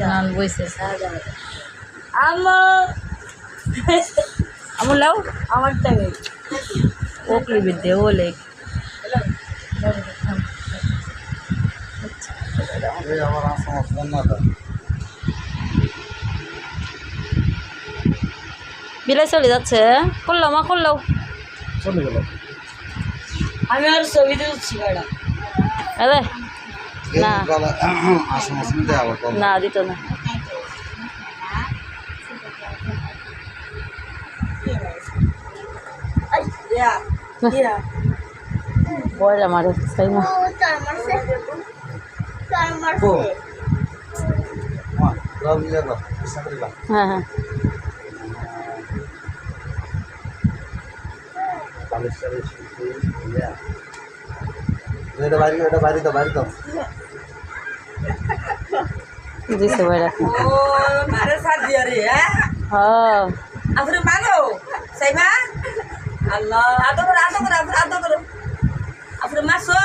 নান বইছে আমু লাও আমারটাকে ওকলি বিদ্যে ওলে আমার সমস্যা না তো বিলাই চলে যাচ্ছে করলাম মা করলাও চলে গেল আমি আর ছবিতে উঠছি ম্যাডাম আরে না সমস্যা নিতে আবার না দিত না বয়রা মারে তাই না হ্যাঁ হ্যাঁ বাড়ি তো দিছে বয়রা ও মারে সাথ দিয়া রে হ্যাঁ আপনি মানো সাইমা আল্লাহ আদো করো আপনি মাসো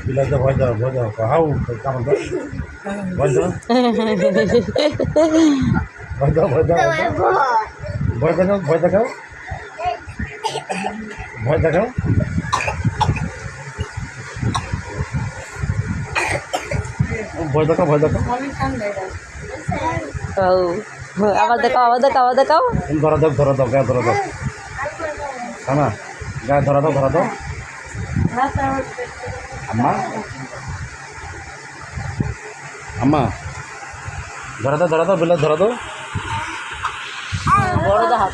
বিলাতে ভয় দাও হাউ কেমন তো ভয় দাও ভয় দেখাও আবার দেখাও ধরা দাও গায়ে ধরা দাও না গায়ে ধরা দাও আম্মা ধরা দাও বিলাত ধরা দাও বড় দেখা